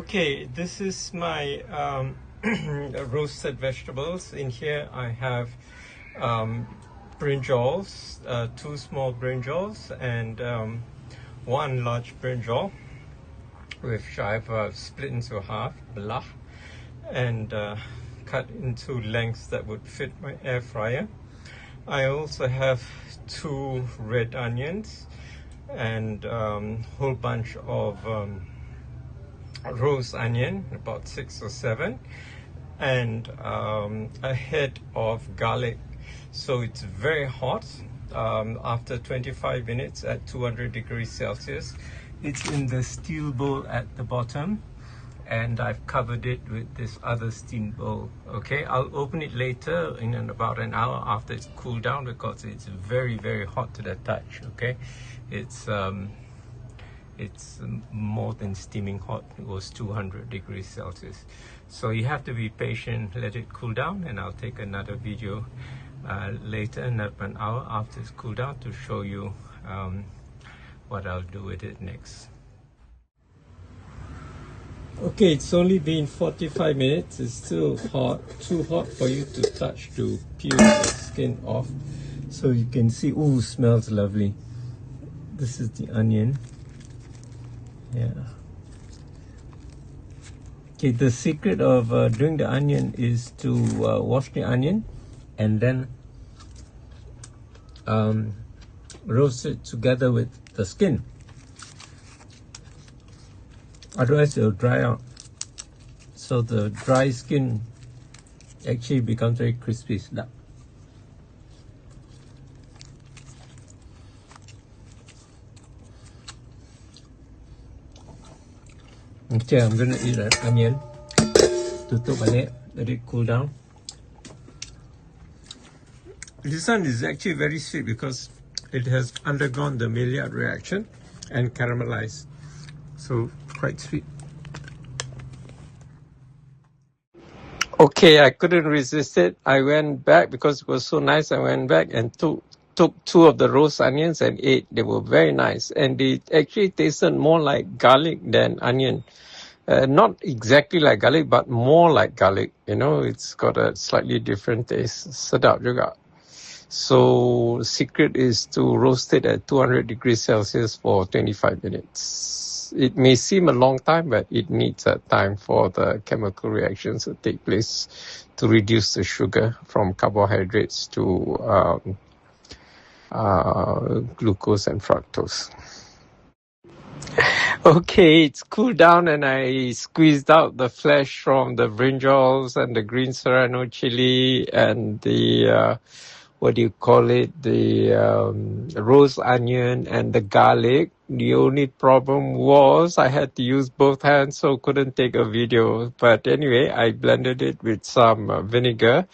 Okay, this is my roasted vegetables. In here I have brinjals, two small brinjals and one large brinjal, which I've split into half, blah, and cut into lengths that would fit my air fryer. I also have two red onions and whole bunch of roast onion, about 6 or 7, and a head of garlic. So it's very hot. After 25 minutes at 200 degrees Celsius, it's in the steel bowl at the bottom, and I've covered it with this other steam bowl. Okay, I'll open it later in about an hour after it's cooled down, because it's very, very hot to the touch. Okay, it's more than steaming hot. It was 200 degrees Celsius. So you have to be patient, let it cool down, and I'll take another video later, in about an hour after it's cooled down, to show you what I'll do with it next. Okay, it's only been 45 minutes. It's still hot, too hot for you to touch, to peel the skin off. So you can see, ooh, smells lovely. This is the onion. Yeah. Okay, the secret of doing the onion is to wash the onion and then roast it together with the skin. Otherwise it'll dry out. So the dry skin actually becomes very crispy. Okay, I'm gonna eat an onion. Tutup balik, let it cool down. This one is actually very sweet because it has undergone the Maillard reaction and caramelized. So quite sweet. Okay, I couldn't resist it. I went back because it was so nice. I went back and took two of the roast onions and ate. They were very nice, and they actually tasted more like garlic than onion. Not exactly like garlic, but more like garlic. You know, it's got a slightly different taste. Sedap juga. So, secret is to roast it at 200 degrees Celsius for 25 minutes. It may seem a long time, but it needs that time for the chemical reactions to take place to reduce the sugar from carbohydrates to glucose and fructose. Okay, it's cooled down and I squeezed out the flesh from the brinjals and the green serrano chili and the, the roast onion and the garlic. The only problem was I had to use both hands, so couldn't take a video. But anyway, I blended it with some vinegar,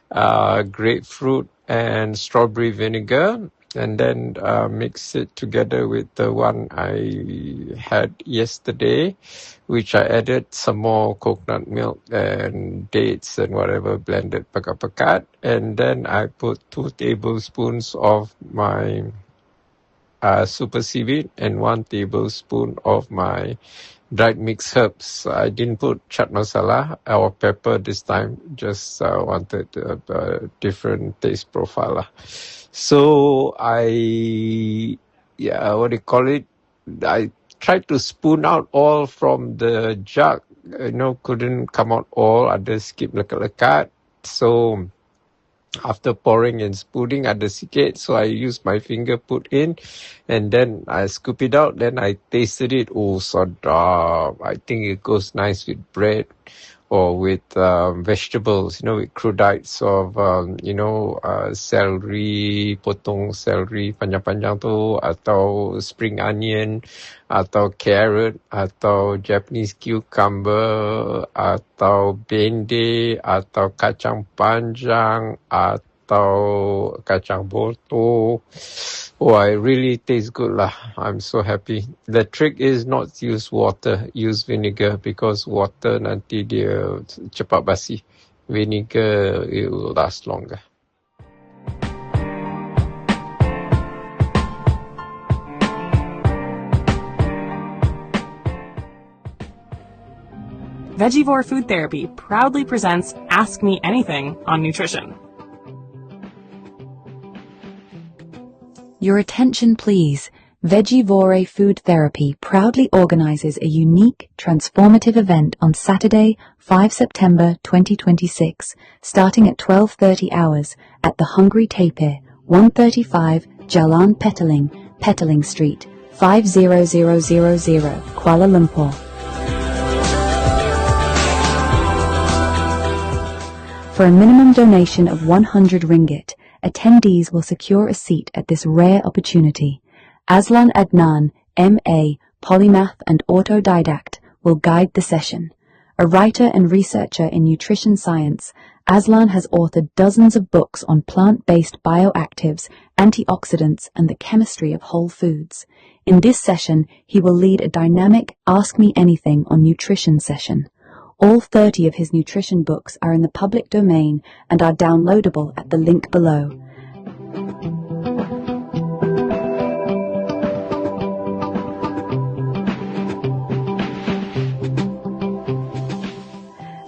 grapefruit and strawberry vinegar, and then mix it together with the one I had yesterday, which I added some more coconut milk and dates and whatever, blended pekat-pekat. And then I put 2 tablespoons of my super seaweed and 1 tablespoon of my dried mixed herbs. I didn't put chaat masala or pepper this time, just wanted a different taste profile. So I tried to spoon out all from the jug. Couldn't come out all, ada skip lekat-lekat. So after pouring and spooning, ada sikit, so I used my finger, put in, and then I scoop it out. Then I tasted it. Oh, sedap. I think it goes nice with bread or with vegetables, with crudites of, celery, potong celery panjang-panjang tu, atau spring onion, atau carrot, atau Japanese cucumber, atau bende, atau kacang panjang, atau kacang boto. Oh, it really tastes good lah. I'm so happy. The trick is not to use water, use vinegar, because water nanti dia cepat basi. Vinegar, it will last longer. Vegivore Food Therapy proudly presents Ask Me Anything on Nutrition. Your attention please. Vegivore Food Therapy proudly organizes a unique, transformative event on Saturday, 5 September 2026, starting at 12:30 hours at the Hungry Tapir, 135 Jalan Petaling, Petaling Street, 50000, Kuala Lumpur. For a minimum donation of 100 ringgit, attendees will secure a seat at this rare opportunity. Aslan Adnan, M.A., polymath and autodidact, will guide the session. A writer and researcher in nutrition science, Aslan has authored dozens of books on plant-based bioactives, antioxidants, and the chemistry of whole foods. In this session, he will lead a dynamic Ask Me Anything on Nutrition session. All 30 of his nutrition books are in the public domain and are downloadable at the link below.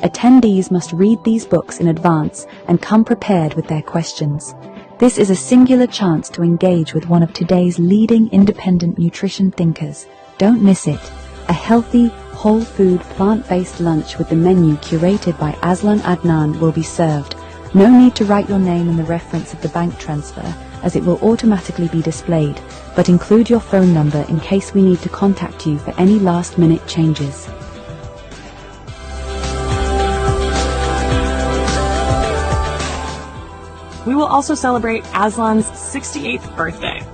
Attendees must read these books in advance and come prepared with their questions. This is a singular chance to engage with one of today's leading independent nutrition thinkers. Don't miss it. A healthy, whole food, plant-based lunch with the menu curated by Aslan Adnan will be served. No need to write your name in the reference of the bank transfer, as it will automatically be displayed, but include your phone number in case we need to contact you for any last-minute changes. We will also celebrate Aslan's 68th birthday.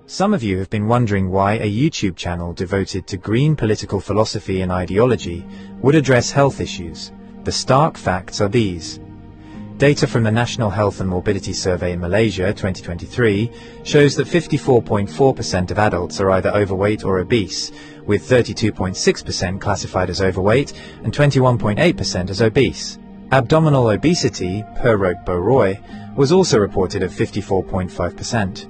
Some of you have been wondering why a YouTube channel devoted to green political philosophy and ideology would address health issues. The stark facts are these. Data from the National Health and Morbidity Survey in Malaysia 2023 shows that 54.4% of adults are either overweight or obese, with 32.6% classified as overweight and 21.8% as obese. Abdominal obesity, per Roque Roy, was also reported at 54.5%.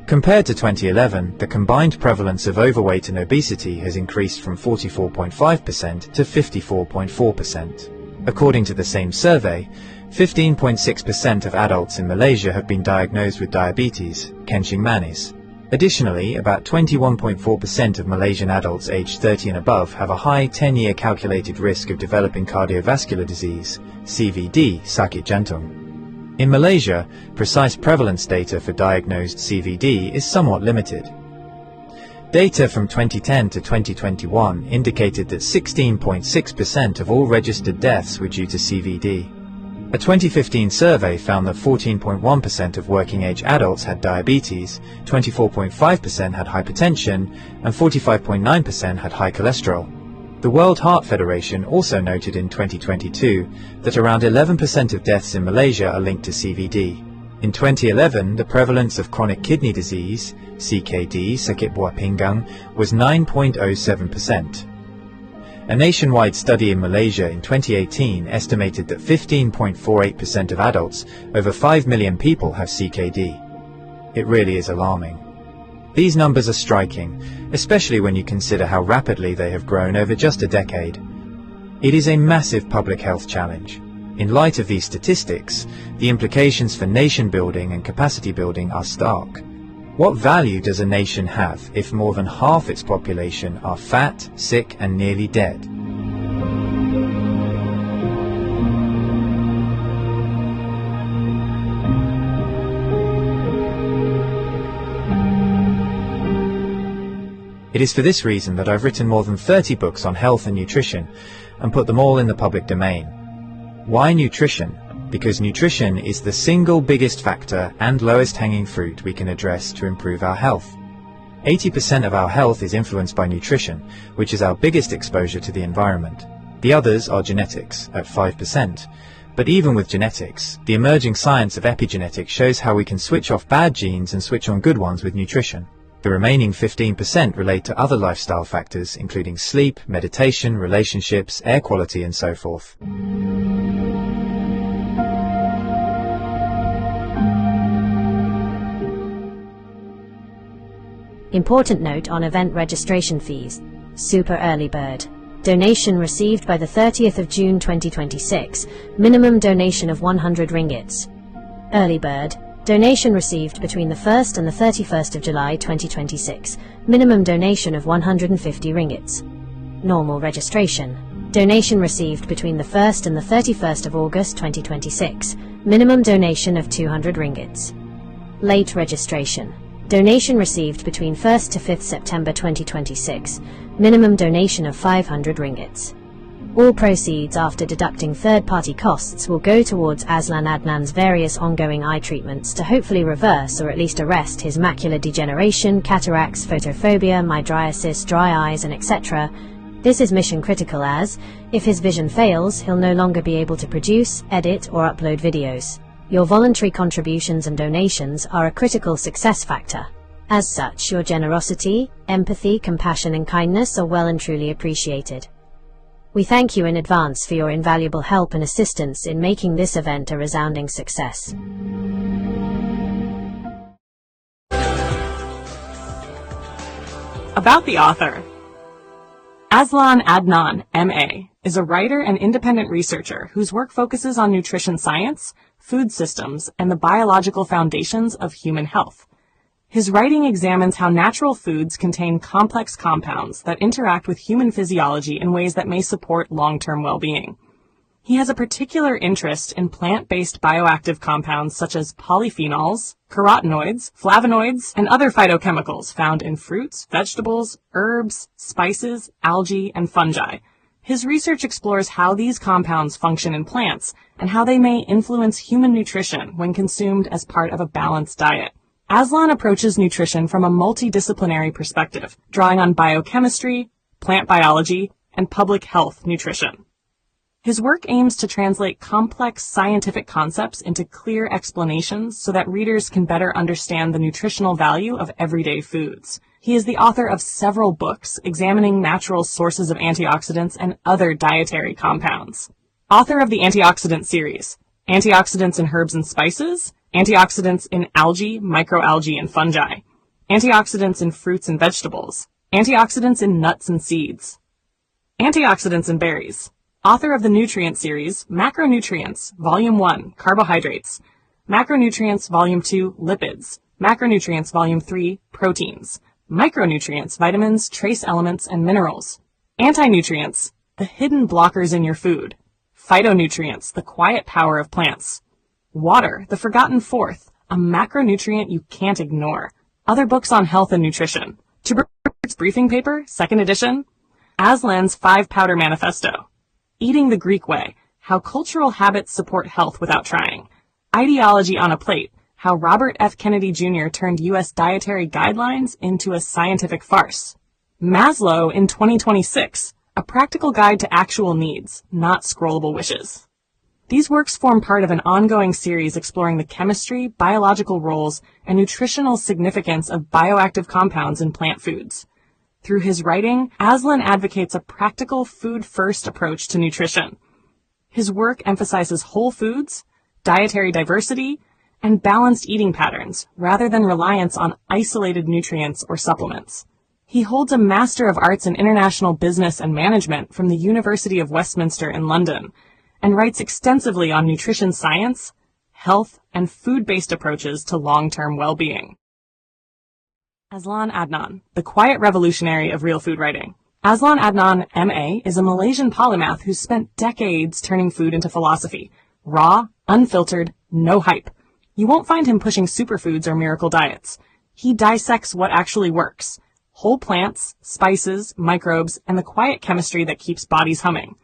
Compared to 2011, the combined prevalence of overweight and obesity has increased from 44.5% to 54.4%. According to the same survey, 15.6% of adults in Malaysia have been diagnosed with diabetes, kencing manis. Additionally, about 21.4% of Malaysian adults aged 30 and above have a high 10-year calculated risk of developing cardiovascular disease, CVD, sakit jantung. In Malaysia, precise prevalence data for diagnosed CVD is somewhat limited. Data from 2010 to 2021 indicated that 16.6% of all registered deaths were due to CVD. A 2015 survey found that 14.1% of working-age adults had diabetes, 24.5% had hypertension, and 45.9% had high cholesterol. The World Heart Federation also noted in 2022 that around 11% of deaths in Malaysia are linked to CVD. In 2011, the prevalence of chronic kidney disease, CKD, sakit buah pinggang, was 9.07%. A nationwide study in Malaysia in 2018 estimated that 15.48% of adults, over 5 million people, have CKD. It really is alarming. These numbers are striking, especially when you consider how rapidly they have grown over just a decade. It is a massive public health challenge. In light of these statistics, the implications for nation building and capacity building are stark. What value does a nation have if more than half its population are fat, sick, and nearly dead? It is for this reason that I've written more than 30 books on health and nutrition and put them all in the public domain. Why nutrition? Because nutrition is the single biggest factor and lowest hanging fruit we can address to improve our health. 80% of our health is influenced by nutrition, which is our biggest exposure to the environment. The others are genetics, at 5%. But even with genetics, the emerging science of epigenetics shows how we can switch off bad genes and switch on good ones with nutrition. The remaining 15% relate to other lifestyle factors, including sleep, meditation, relationships, air quality, and so forth. Important note on event registration fees. Super Early Bird. Donation received by the 30th of June 2026. Minimum donation of 100 ringgits. Early Bird. Donation received between the 1st and the 31st of July 2026. Minimum donation of 150 ringgits. Normal registration. Donation received between the 1st and the 31st of August 2026. Minimum donation of 200 ringgits. Late registration. Donation received between 1st to 5th September 2026. Minimum donation of 500 ringgits. All proceeds after deducting third-party costs will go towards Aslan Adnan's various ongoing eye treatments to hopefully reverse or at least arrest his macular degeneration, cataracts, photophobia, mydriasis, dry eyes, and etc. This is mission critical as, if his vision fails, he'll no longer be able to produce, edit, or upload videos. Your voluntary contributions and donations are a critical success factor. As such, your generosity, empathy, compassion, and kindness are well and truly appreciated. We thank you in advance for your invaluable help and assistance in making this event a resounding success. About the author. Aslan Adnan, M.A., is a writer and independent researcher whose work focuses on nutrition science, food systems, and the biological foundations of human health. His writing examines how natural foods contain complex compounds that interact with human physiology in ways that may support long-term well-being. He has a particular interest in plant-based bioactive compounds such as polyphenols, carotenoids, flavonoids, and other phytochemicals found in fruits, vegetables, herbs, spices, algae, and fungi. His research explores how these compounds function in plants and how they may influence human nutrition when consumed as part of a balanced diet. Aslan approaches nutrition from a multidisciplinary perspective, drawing on biochemistry, plant biology, and public health nutrition. His work aims to translate complex scientific concepts into clear explanations so that readers can better understand the nutritional value of everyday foods. He is the author of several books examining natural sources of antioxidants and other dietary compounds. Author of the Antioxidant series, Antioxidants in Herbs and Spices, Antioxidants in Algae, Microalgae, and Fungi, Antioxidants in Fruits and Vegetables, Antioxidants in Nuts and Seeds, Antioxidants in Berries. Author of the Nutrient series, Macronutrients, Volume 1, Carbohydrates, Macronutrients, Volume 2, Lipids, Macronutrients, Volume 3, Proteins, Micronutrients, Vitamins, Trace Elements, and Minerals, Anti-nutrients, the hidden blockers in your food, Phytonutrients, the quiet power of plants, Water, the forgotten fourth, a macronutrient you can't ignore. Other books on health and nutrition. Tuber's Briefing Paper, 2nd edition. Aslan's 5-Powder Manifesto. Eating the Greek Way, how cultural habits support health without trying. Ideology on a Plate, how Robert F. Kennedy Jr. turned U.S. dietary guidelines into a scientific farce. Maslow in 2026, a practical guide to actual needs, not scrollable wishes. These works form part of an ongoing series exploring the chemistry, biological roles, and nutritional significance of bioactive compounds in plant foods. Through his writing, Aslan advocates a practical food-first approach to nutrition. His work emphasizes whole foods, dietary diversity, and balanced eating patterns, rather than reliance on isolated nutrients or supplements. He holds a Master of Arts in International Business and Management from the University of Westminster in London, and writes extensively on nutrition science, health, and food-based approaches to long-term well-being. Aslan Adnan, the quiet revolutionary of real food writing. Aslan Adnan, M.A., is a Malaysian polymath who's spent decades turning food into philosophy. Raw, unfiltered, no hype. You won't find him pushing superfoods or miracle diets. He dissects what actually works. Whole plants, spices, microbes, and the quiet chemistry that keeps bodies humming.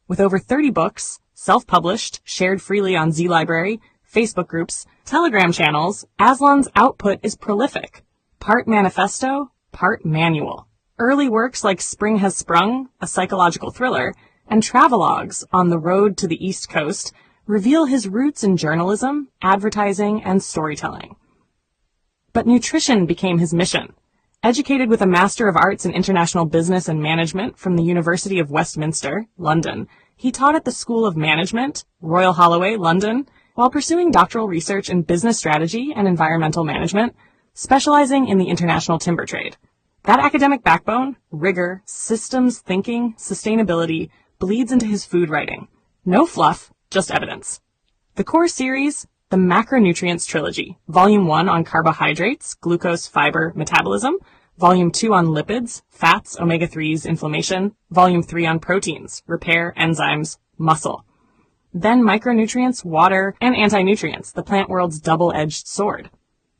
With over 30 books, self-published, shared freely on Z-Library, Facebook groups, Telegram channels, Aslan's output is prolific. Part manifesto, part manual. Early works like Spring Has Sprung, a psychological thriller, and travelogues On the Road to the East Coast reveal his roots in journalism, advertising, and storytelling. But nutrition became his mission. Educated with a Master of Arts in International Business and Management from the University of Westminster, London, he taught at the School of Management, Royal Holloway, London, while pursuing doctoral research in business strategy and environmental management, specializing in the international timber trade. That academic backbone, rigor, systems thinking, sustainability, bleeds into his food writing. No fluff, just evidence. The core series, the Macronutrients Trilogy, Volume 1 on carbohydrates, glucose, fiber, metabolism, Volume 2 on lipids, fats, omega-3s, inflammation, Volume 3 on proteins, repair, enzymes, muscle. Then micronutrients, water, and anti-nutrients, the plant world's double-edged sword.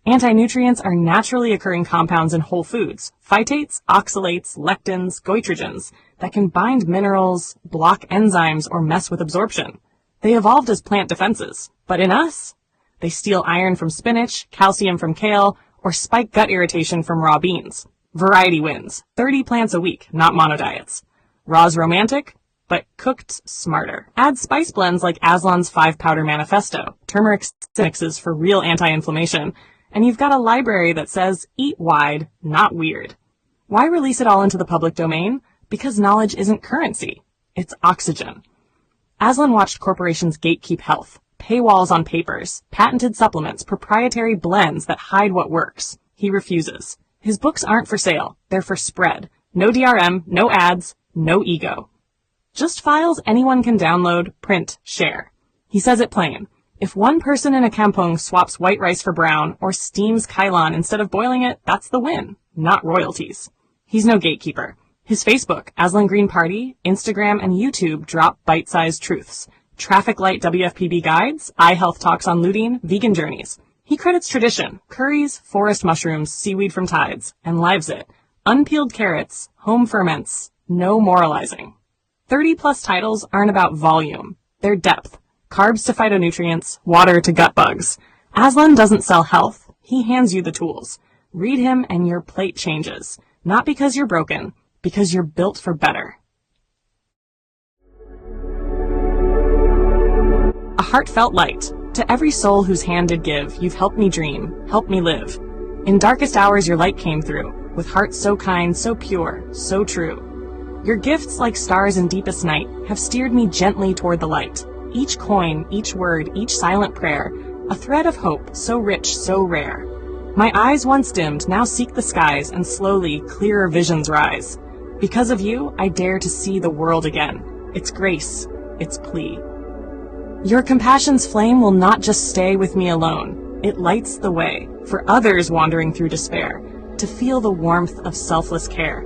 Anti-nutrients are naturally occurring compounds in whole foods, phytates, oxalates, lectins, goitrogens, that can bind minerals, block enzymes, or mess with absorption. They evolved as plant defenses, but in us, they steal iron from spinach, calcium from kale, or spike gut irritation from raw beans. Variety wins. 30 plants a week, not monodiets. Raw's romantic, but cooked smarter. Add spice blends like Aslan's 5-powder manifesto, turmeric mixes for real anti-inflammation, and you've got a library that says, eat wide, not weird. Why release it all into the public domain? Because knowledge isn't currency. It's oxygen. Aslan watched corporations gatekeep health, paywalls on papers, patented supplements, proprietary blends that hide what works. He refuses. His books aren't for sale. They're for spread. No DRM, no ads, no ego. Just files anyone can download, print, share. He says it plain. If one person in a kampong swaps white rice for brown or steams kailan instead of boiling it, that's the win, not royalties. He's no gatekeeper. His Facebook, Aslan Green Party, Instagram, and YouTube drop bite-sized truths. Traffic light WFPB guides, eye health talks on lutein, vegan journeys. He credits tradition, curries, forest mushrooms, seaweed from tides, and lives it. Unpeeled carrots, home ferments, no moralizing. 30-plus titles aren't about volume. They're depth. Carbs to phytonutrients, water to gut bugs. Aslan doesn't sell health. He hands you the tools. Read him and your plate changes. Not because you're broken, because you're built for better. A heartfelt light. To every soul whose hand did give, you've helped me dream, helped me live. In darkest hours your light came through, with hearts so kind, so pure, so true. Your gifts, like stars in deepest night, have steered me gently toward the light. Each coin, each word, each silent prayer, a thread of hope so rich, so rare. My eyes once dimmed now seek the skies, and slowly clearer visions rise. Because of you, I dare to see the world again. Its grace, its plea. Your compassion's flame will not just stay with me alone. It lights the way for others wandering through despair to feel the warmth of selfless care.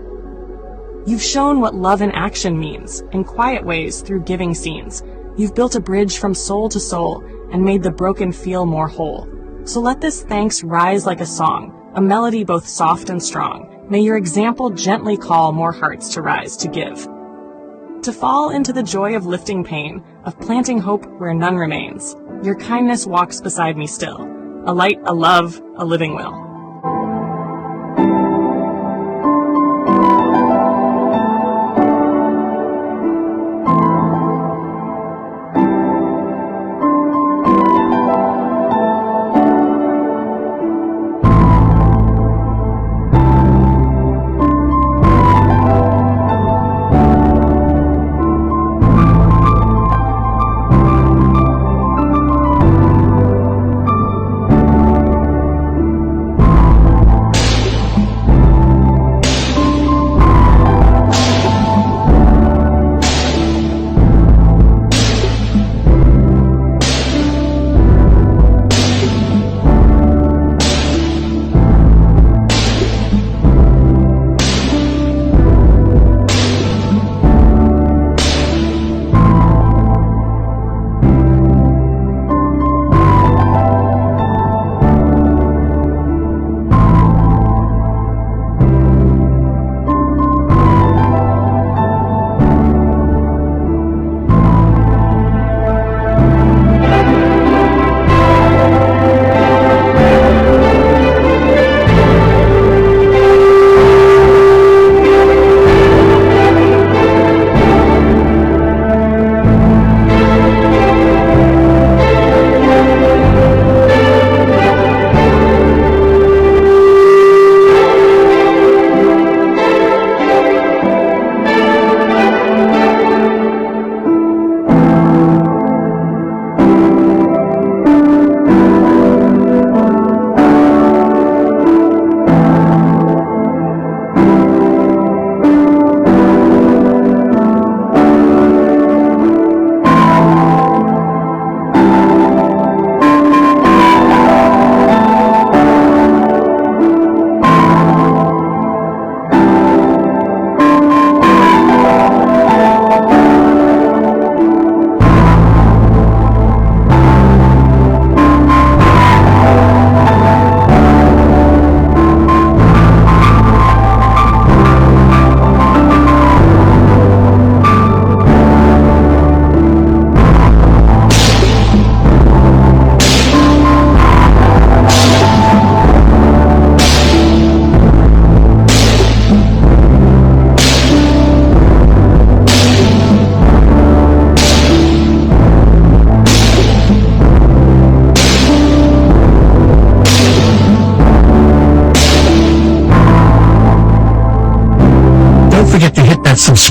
You've shown what love in action means, in quiet ways through giving scenes. You've built a bridge from soul to soul and made the broken feel more whole. So let this thanks rise like a song, a melody both soft and strong. May your example gently call more hearts to rise to give. To fall into the joy of lifting pain, of planting hope where none remains. Your kindness walks beside me still, a light, a love, a living will.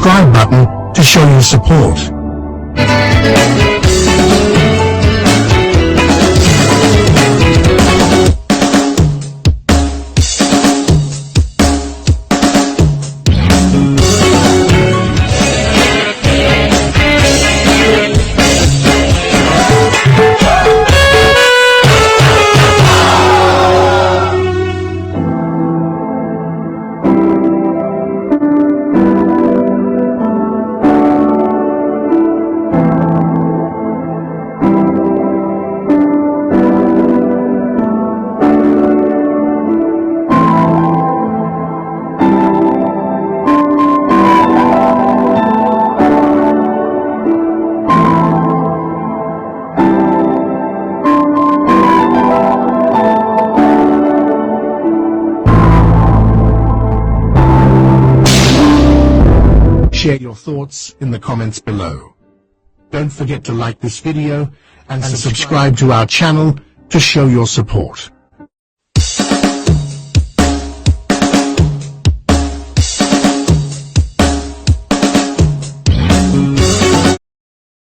subscribe button to show your support. Share your thoughts in the comments below. Don't forget to like this video and subscribe to our channel to show your support.